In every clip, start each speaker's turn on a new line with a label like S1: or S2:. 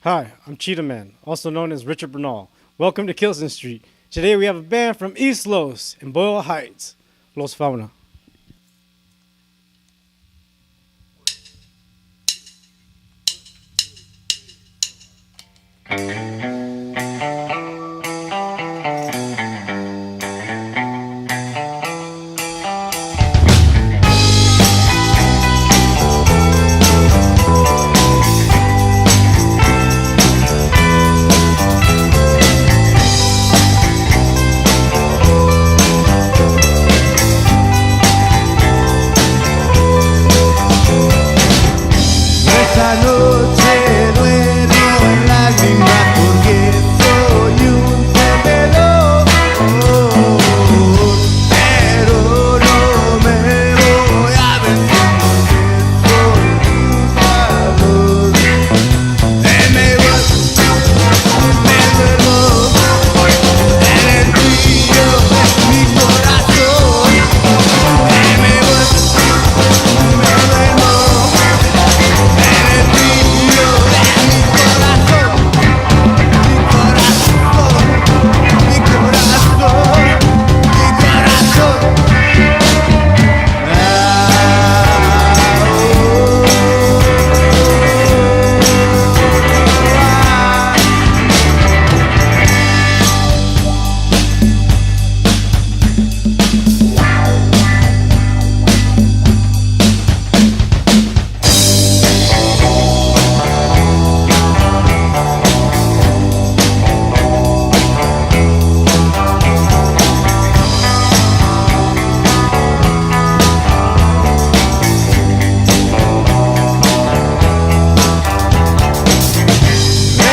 S1: Hi, I'm Cheetah Man, also known as Richard Bernal. Welcome to Kilson Street. Today we have a band from East Los in Boyle Heights, Los Fauna.
S2: Esta noche duermo en lágrimas porque soy un perdedor, pero no me voy a vestir porque soy buscador. Me duermo en el brillo de mi corazón. Me duermo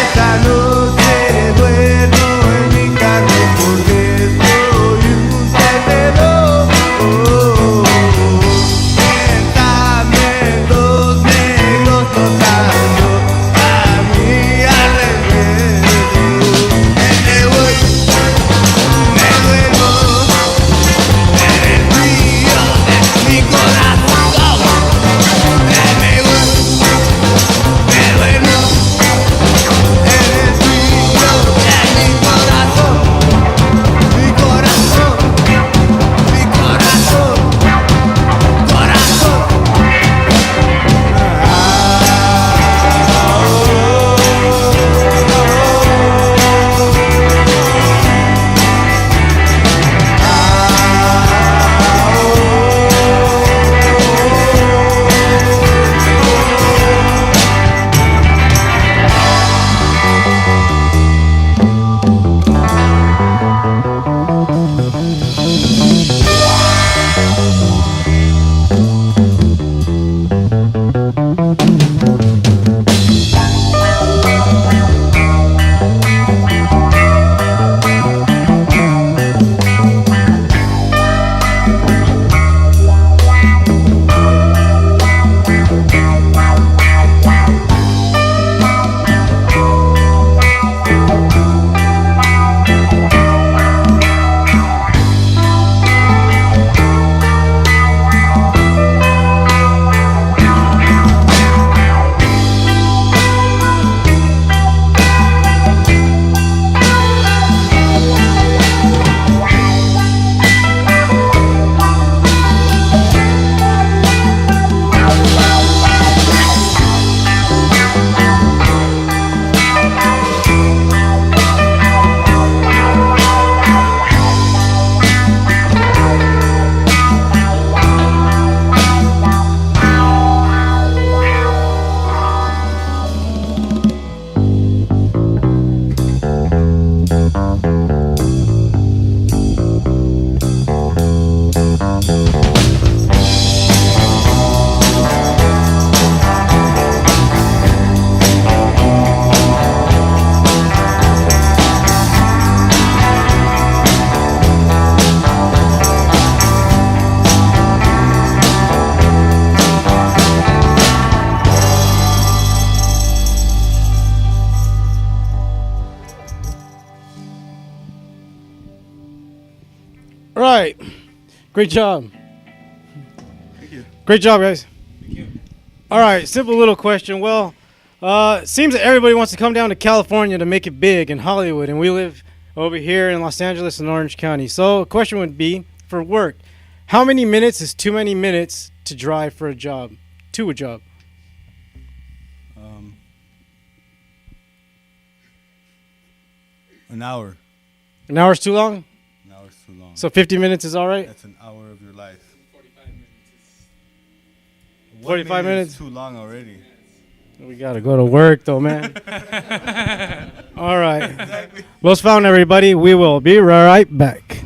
S2: Esta noche duermo en mi carne porque soy un perdedor. Pensamientos negros flotando a mi alrededor. Me duermo en el brillo de mi corazón. Me duermo
S1: All right. Great job.
S3: Thank you.
S1: Great job, guys.
S3: Thank you.
S1: All right. Simple little question. Well, Seems that everybody wants to come down to California to make it big in Hollywood, and we live over here in Los Angeles and Orange County. So, a question would be for work: how many minutes is too many minutes to drive for a job, to a job?
S3: An hour.
S1: An hour's too long.
S3: An hour's too long.
S1: So 50 minutes is all right.
S3: That's an hour of your life.
S1: 45 minutes.
S3: Too long already.
S1: We gotta go to work though, man. All right. Exactly. Los Fauna, everybody. We will be right back.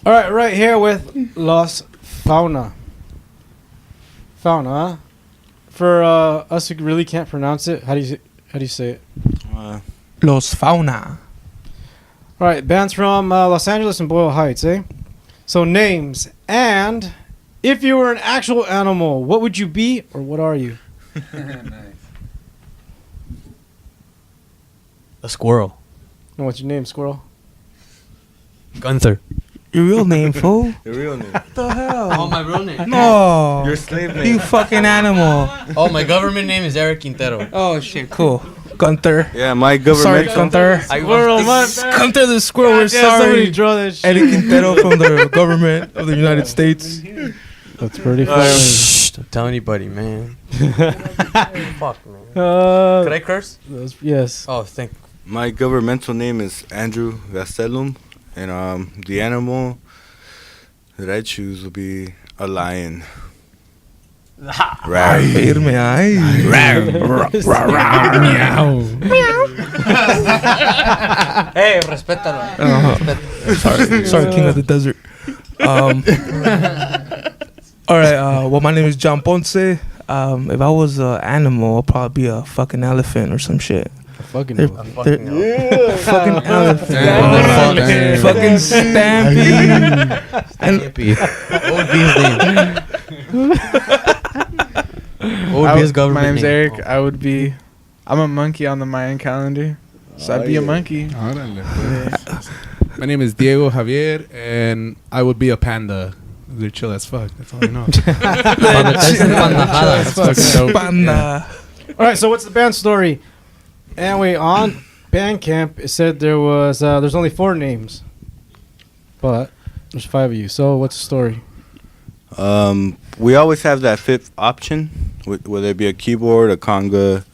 S1: All right, right here with Los Fauna. Fauna, huh? For us who really can't pronounce it, how do you say it?
S4: Los Fauna.
S1: All right, bands from Los Angeles and Boyle Heights, eh? So names, and if you were an actual animal, what would you be or what are you?
S5: Nice.
S6: A squirrel.
S1: And what's your name, squirrel?
S6: Gunther.
S4: Your real name, fool?
S3: Your real name.
S4: What the hell?
S6: Oh, my real name.
S4: No.
S3: Your slave name.
S4: You fucking animal.
S6: Oh, my government name is Eric Quintero.
S4: Oh, shit. Cool. Gunther.
S3: Yeah, my
S4: Sorry,
S3: government.
S4: Gunther.
S1: Squirrel, my bad.
S4: Gunther the squirrel. We're
S1: Somebody
S4: sorry.
S1: draw that shit.
S4: Eric Quintero from the government of the United States.
S1: That's pretty funny.
S6: Shh, don't tell anybody, man. Fuck, man. Could I curse?
S1: Yes.
S6: Oh, thank
S3: My governmental name is Andrew Gastelum, and the animal that I choose will be a lion. Rar.
S4: Irme ahí.
S6: Hey, respétalo.
S4: Sorry, King of the Desert. All right. Well, my name is John Ponce. If I was an animal, I'd probably be a fucking elephant or some shit.
S1: Fucking
S4: Fucking elephant.
S5: Damn.
S4: Fucking Stampy.
S6: What would be his name? What would be his government
S5: My name's
S6: name?
S5: Eric. I'm a monkey on the Mayan calendar. So I'd be a monkey.
S7: My name is Diego Javier, and I would be a panda. They're chill as fuck. That's all I know.
S6: Pandajadas.
S7: Fucking dope.
S4: Panda.
S1: All right, so what's the band story? Anyway, on Bandcamp, it said there's only 4 names, but there's 5 of you. So what's the story?
S3: We always have that 5th option, whether it be a keyboard, a conga,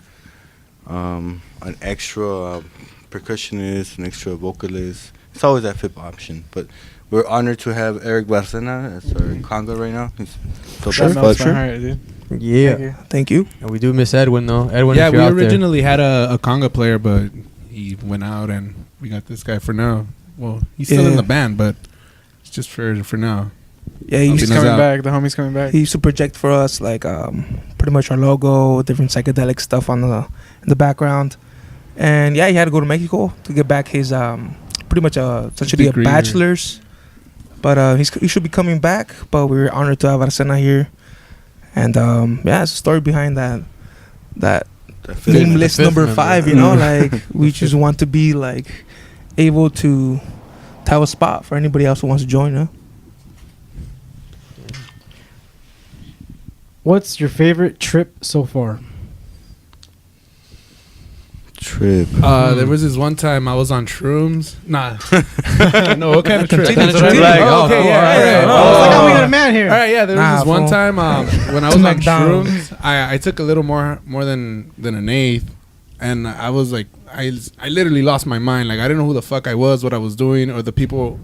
S3: an extra percussionist, an extra vocalist. It's always that 5th option. But we're honored to have Eric Barcena as our conga right now. He's dope as fuck.
S5: Dude.
S6: Yeah.
S4: Thank you.
S6: And we do miss Edwin, though. Edwin,
S7: Yeah,
S6: if
S7: we
S6: you're out
S7: originally had a conga player, but he went out, and we got this guy for now. Well, he's still in
S4: Yeah.
S7: the band, but it's just for now.
S4: Yeah, he
S7: He's
S4: used,
S5: He's coming
S7: out.
S5: back. The homie's coming back.
S4: he used to project for us like pretty much our logo, different psychedelic stuff in the background, and yeah, he had to go to Mexico to get back his pretty much essentially a
S7: degree.
S4: bachelor's, but he should be coming back. But we're honored to have Arcena here, and yeah, it's a story behind that
S3: That
S4: name
S3: fifth-
S4: list
S6: fifth
S4: number
S6: member.
S4: 5. You know, like we just want to be like able to have a spot for anybody else who wants to join. Huh?
S1: What's your favorite trip so far?
S3: trip trip?
S7: There was this one time I was on shrooms. Nah. No, what kind of trip?
S4: Continue,
S7: Like,
S4: continue.
S7: okay, yeah.
S1: Oh, it's like how we got a man here.
S7: All right, yeah. There was this one
S4: fool.
S7: time when I was on
S4: McDonald's.
S7: shrooms, I took a little more than an eighth, and I was like, I literally lost my mind. Like I didn't know who the fuck I was, what I was doing, or who the people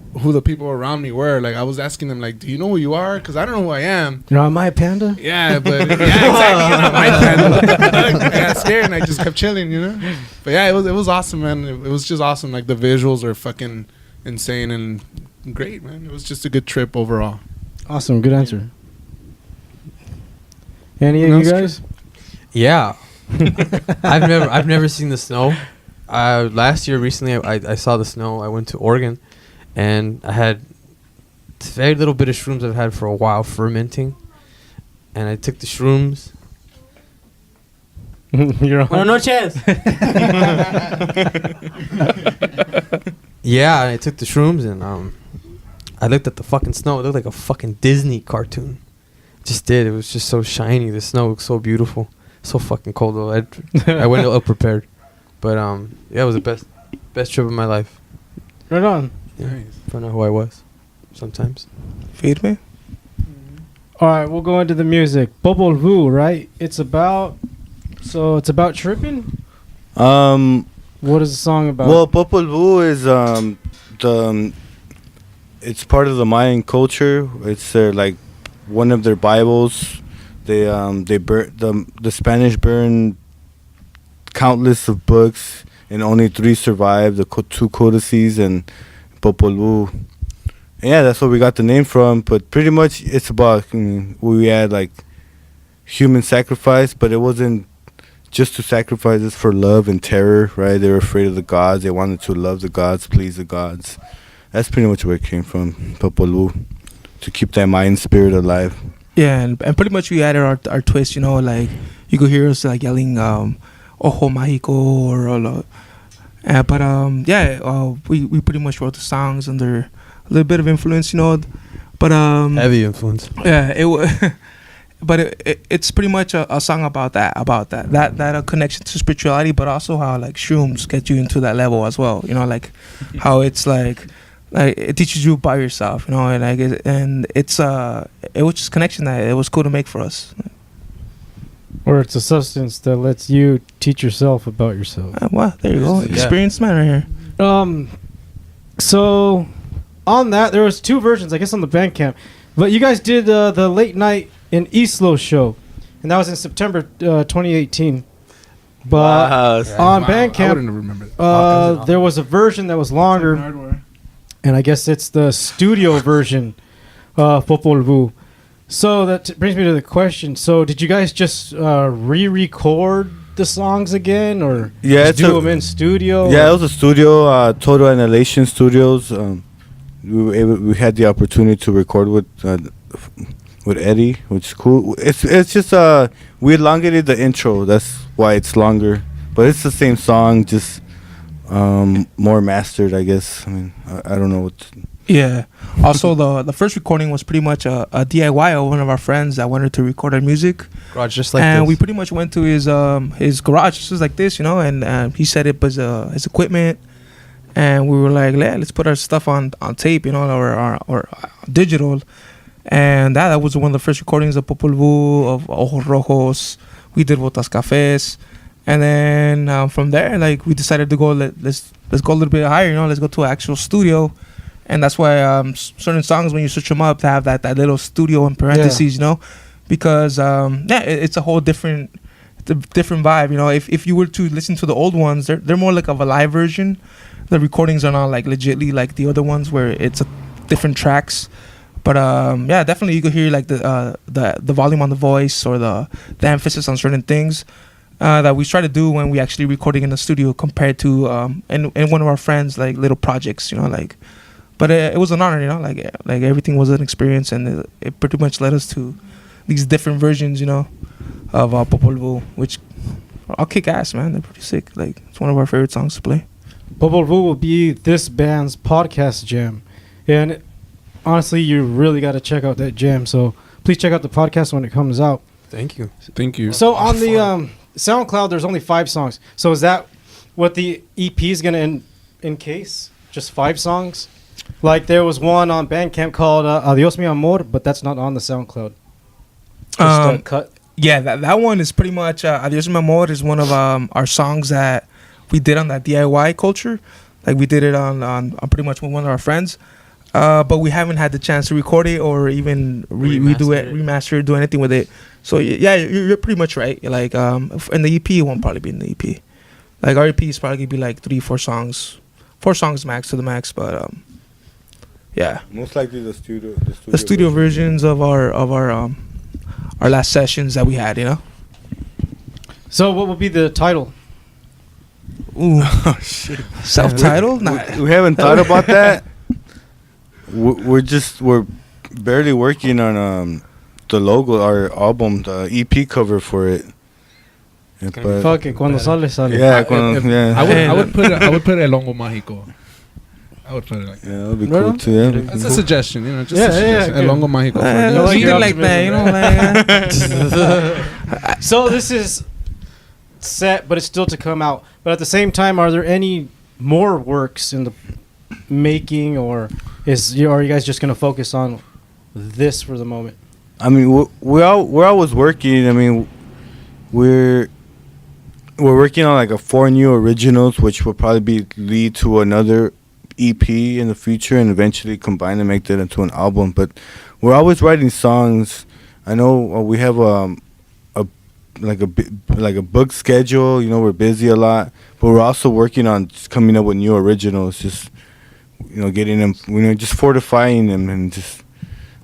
S7: around me were. Like I was asking them, like, do you know who you are? Because I don't know who I am.
S1: You know, am I a panda?
S7: Yeah, but yeah, exactly. You know, my friend, I got scared and I just kept chilling, you know. But yeah, it was awesome, man. It was just awesome. Like the visuals are fucking insane and great, man. It was just a good trip overall.
S1: Awesome, good answer. Any of you guys?
S6: Yeah. I've never seen the snow. Last year, recently, I saw the snow. I went to Oregon, and I had very little bit of shrooms I've had for a while fermenting, and I took the shrooms.
S1: You're on.
S6: Buenas noches. Yeah, I took the shrooms, and I looked at the fucking snow. It looked like a fucking Disney cartoon. It just did. It was just so shiny. The snow looked so beautiful. So fucking cold though. I went ill prepared. But yeah, it was the best trip of my life.
S1: Right on.
S6: Yeah. Nice. Found out who I was. Sometimes.
S4: Feed me.
S1: All right, we'll go into the music. Popol Vuh, right? It's about tripping. What is the song about?
S3: Well, Popol Vuh is it's part of the Mayan culture. It's their like one of their Bibles. They burn the Spanish burned countless of books, and only 3 survived: the two codices and Popol Vuh. Yeah, that's where we got the name from. But pretty much, it's about we had like human sacrifice, but it wasn't just to sacrifice us for love and terror, right? They were afraid of the gods. They wanted to love the gods, please the gods. That's pretty much where it came from, Popol Vuh, to keep that Mayan spirit alive.
S4: Yeah, and pretty much we added our twist, you know, like you could hear us like yelling Ojo Mágico or we pretty much wrote the songs under a little bit of influence, you know, but
S6: Heavy influence.
S4: Yeah, but it's pretty much a song about that connection to spirituality, but also how like shrooms get you into that level as well, you know, like how it's like it teaches you by yourself, you know, and like it was just connection that it was cool to make for us.
S1: Or it's a substance that lets you teach yourself about yourself.
S4: Wow, there you go, experienced man right here.
S1: So on that, there was 2 versions, I guess, on the Bandcamp. But you guys did the late night in Islo show, and that was in September 2018. But on Bandcamp,
S7: I wouldn't have remembered.
S1: there was a version that was longer, and I guess it's the studio version of Popol Vuh. So that brings me to the question. So did you guys just re-record the songs again, or just do them in studio?
S3: Yeah, it was a studio, Total Annihilation Studios. We had the opportunity to record with Eddie, which is cool. It's just we elongated the intro. That's why it's longer, but it's the same song, just more mastered, I guess. I mean, I don't know what.
S4: Yeah. Also, the first recording was pretty much a DIY of one of our friends that wanted to record our music.
S6: Garage just like
S4: and
S6: this.
S4: we pretty much went to his garage just like this, you know, and he set up his equipment, and we were like, yeah, let's put our stuff on tape, you know, or digital. And that was one of the first recordings of Popol Vuh, of Ojos Rojos. We did Botas Cafés. And then from there, like, we decided to go, let's go a little bit higher, you know, let's go to an actual studio. And that's why certain songs, when you search them up, to have that little studio in parentheses, you know, because it's a whole different vibe, you know. If you were to listen to the old ones, they're more like of a live version. The recordings are not like legitly like the other ones where it's different tracks. But definitely you could hear like the volume on the voice or the emphasis on certain things that we try to do when we actually recording in the studio compared to in one of our friends like little projects, you know, like. But it was an honor, you know, like everything was an experience, and it pretty much led us to these different versions, you know, of Popol Vuh, which I'll kick ass, man. They're pretty sick. Like, it's one of our favorite songs to play.
S1: Popol Vuh will be this band's podcast jam, and honestly, you really got to check out that jam. So please check out the podcast when it comes out.
S6: Thank you.
S7: Thank you.
S1: So on the SoundCloud, there's only 5 songs. So is that what the EP is gonna encase? Just 5 songs? Like there was one on Bandcamp called Adios Mi Amor, but that's not on the SoundCloud. Just a cut.
S4: Yeah, that one is pretty much Adios Mi Amor is one of our songs that we did on that DIY culture. Like we did it on pretty much with one of our friends. But we haven't had the chance to record it or even redo it, remaster it, do anything with it. So yeah, you're pretty much right. Like in the EP, it won't probably be in the EP. Like our EP is probably gonna be like 3-4 songs, 4 songs max to the max. But yeah,
S3: Most likely the studio.
S4: the studio versions of our last sessions that we had, you know.
S1: So what will be the title?
S4: Ooh,
S3: Oh shit.
S4: self-titled? Nah.
S3: We haven't thought about that. We're barely working on the logo, our album, the EP cover for it. Yeah, but
S1: Fuck it, cuando sale, sale.
S3: yeah, yeah,
S7: I would put El Hongo Mágico. I would put it like that.
S3: yeah, that would be
S1: Right
S3: cool
S1: on.
S3: too. Yeah.
S7: That's a suggestion, you know. Just
S1: Yeah,
S7: a suggestion.
S1: yeah,
S7: El Hongo Mágico.
S1: like
S4: Keep
S1: your
S4: it like that, you know. Like,
S1: So this is set, but it's still to come out. But at the same time, are there any more works in the making, or are you guys just gonna focus on this for the moment?
S3: I mean, we're always working. I mean, we're working on like 4 new originals, which will probably lead to another EP in the future, and eventually combine and make that into an album. But we're always writing songs. I know we have a book schedule. You know, we're busy a lot, but we're also working on just coming up with new originals. Just getting them, just fortifying them and just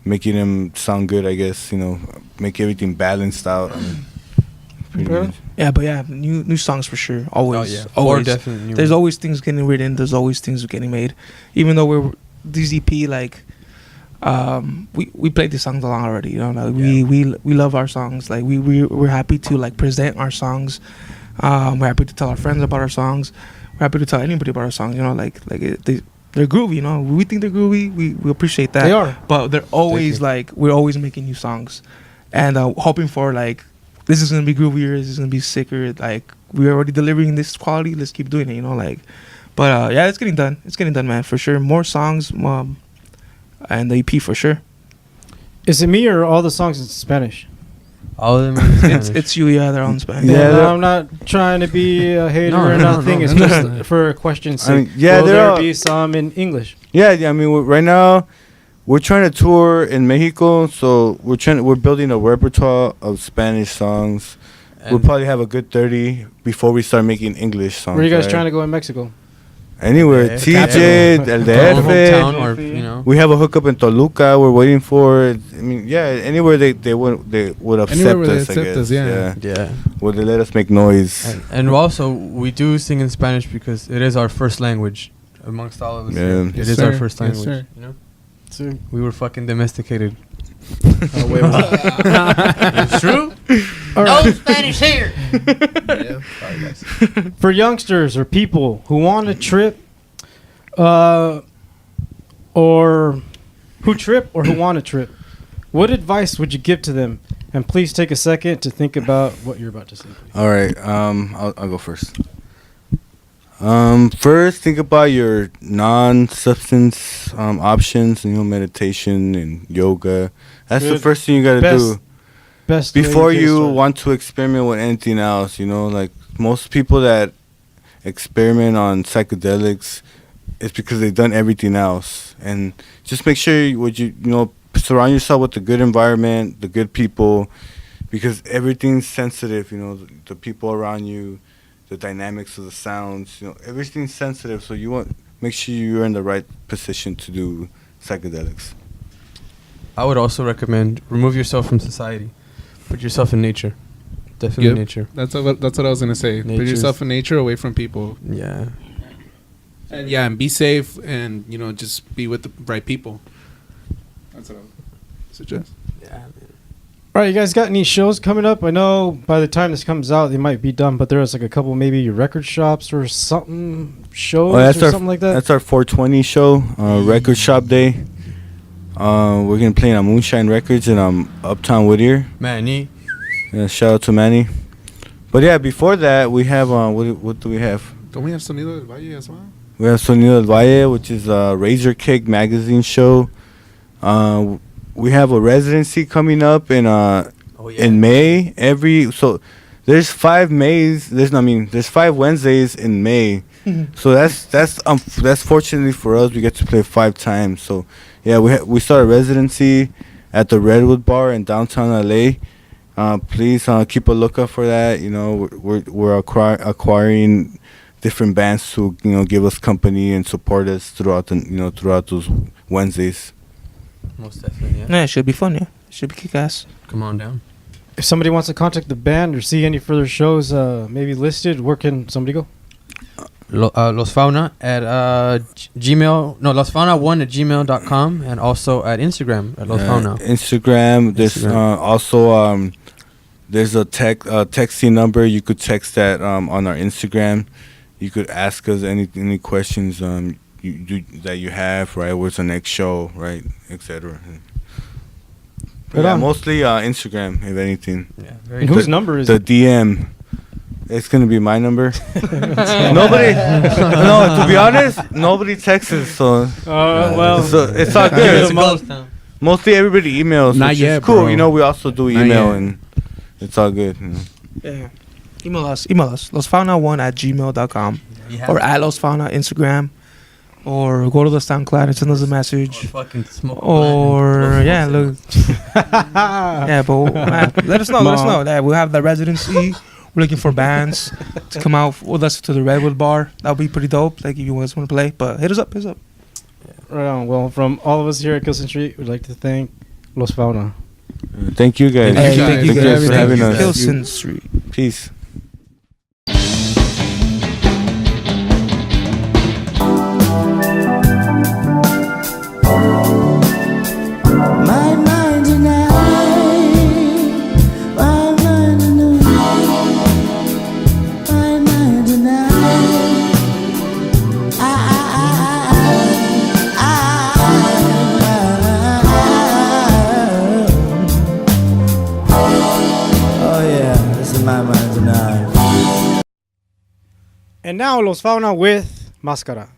S3: making them sound good. I guess make everything balanced out. I mean, pretty much.
S4: yeah, but yeah, new songs for sure. Always,
S6: Oh, yeah.
S4: always.
S6: Definitely.
S4: There's always things getting written. There's always things getting made. Even though we're these EP, like we played the songs along already. You know, like we love our songs. Like we're happy to like present our songs. We're happy to tell our friends about our songs. We're happy to tell anybody about our songs. You know, they're groovy. You know, we think they're groovy. We appreciate that.
S1: They are.
S4: But they're always we're always making new songs, and hoping for this is gonna be groovier. This is gonna be sicker. Like we're already delivering this quality. Let's keep doing it. You know, but yeah, it's getting done. It's getting done, man, for sure. More songs, and the EP for sure.
S1: Is it me or all the songs in Spanish?
S6: All of them. Are in Spanish.
S4: It's you, yeah. They're on Spanish.
S3: Yeah,
S1: no, I'm not trying to be a hater or nothing. It's
S6: no.
S1: just for a question's sake.
S3: I mean, yeah,
S1: Will
S3: there
S1: there
S3: are-
S1: be some in English?
S3: Yeah, I mean, right now we're trying to tour in Mexico, so we're building a repertoire of Spanish songs. We'll probably have a good 30 before we start making English songs.
S1: Where are you guys
S3: right?
S1: trying to go in Mexico?
S3: Anywhere,
S6: Yeah,
S3: TJ, El
S6: Our hometown,
S3: DF.
S6: or
S3: We have a hookup in Toluca. We're waiting for it. I mean, yeah, anywhere they would accept
S7: Anywhere where they
S3: us. I
S7: accept
S3: guess.
S7: us, yeah.
S6: Yeah.
S3: Well, they let us make noise.
S6: And also, we do sing in Spanish because it is our first language amongst all of us.
S3: Yeah.
S6: here.
S3: Yes,
S6: It is our
S7: sir.
S6: first
S7: Yes,
S6: language.
S7: sir.
S6: You know, we were fucking domesticated.
S1: It's true.
S8: No Spanish here.
S6: Yeah. Sorry, guys.
S1: For youngsters or people who want to trip, or who trip or who want to trip, what advice would you give to them? And please take a second to think about what you're about to say. Please.
S3: All right, I'll go first. First, think about your non-substance options. Meditation and yoga. That's the
S1: Good.
S3: first thing you gotta do
S1: Best way to
S3: before
S1: get
S3: you
S1: started.
S3: want to experiment with anything else. Like most people that experiment on psychedelics, it's because they've done everything else. And just make sure surround yourself with the good environment, the good people, because everything's sensitive. The people around you, the dynamics of the sounds. Everything's sensitive. So you want make sure you're in the right position to do psychedelics.
S6: I would also recommend remove yourself from society, put yourself in nature. Definitely
S7: Yep.
S6: nature.
S7: That's what I was gonna say. Put
S6: Nature's-
S7: yourself in nature, away from people.
S6: Yeah.
S7: And yeah, and be safe, and just be with the right people. That's what I would suggest.
S6: Yeah.
S1: All right, you guys got any shows coming up? I know by the time this comes out, they might be done, but there's a couple maybe record shops or something shows or something like that.
S3: That's our 420 show, Record Shop Day. We're gonna play on Moonshine Records in Uptown Whittier.
S6: Manny.
S3: Yeah, shout out to Manny. But yeah, before that we have what do we have?
S7: Don't we have Sonido del Valle as well?
S3: We have Sonido del Valle, which is a Razor Cake magazine show. We have a residency coming up in May. There's 5 Mays. There's 5 Wednesdays in May. So that's fortunately for us, we get to play 5 times. So yeah, we start a residency at the Redwood Bar in downtown LA. Please keep a lookout for that. You know, we're acquiring different bands to give us company and support us throughout those Wednesdays.
S6: Most definitely, yeah.
S4: Yeah, it should be fun. Yeah, it should be kick-ass.
S6: Come on down.
S1: If somebody wants to contact the band or see any further shows maybe listed, where can somebody go?
S6: Los Fauna at Gmail. No, Los Fauna 1 at gmail.com, and also at Instagram at Los Fauna.
S3: Instagram. There's also there's a texting number. You could text that on our Instagram. You could ask us any questions that you have, right? Where's the next show, right, etc. Mostly Instagram, if anything.
S6: Yeah, very
S1: and whose number is
S3: the
S1: it?
S3: DM? It's gonna be my number. Nobody. No, to be honest, nobody texts us, so
S1: well,
S3: so it's all good. Mostly everybody emails.
S7: Not
S3: which
S7: yet,
S3: is cool.
S7: bro.
S3: You know, we also do
S7: Not
S3: email,
S7: yet.
S3: and it's all good.
S4: Yeah. Email us. losfauna1 at gmail.com or at losfauna Instagram, or go to the SoundCloud and send us a message.
S6: Fucking smoke.
S4: Or yeah, look. Yeah, but let us know. Let us know that we'll have the residency. We're looking for bands to come out with us to the Redwood Bar. That would be pretty dope. Like if you guys want to play, but hit us up.
S1: Right on. Well, from all of us here at Kilson Street, we'd like to thank Los Fauna.
S3: Thank you guys.
S4: Thank you guys
S3: for having us.
S4: Kilson Street.
S3: Peace.
S2: My mind and my mind and my mind and oh yeah, this is my mind tonight.
S1: And now Los Fauna with Mascara.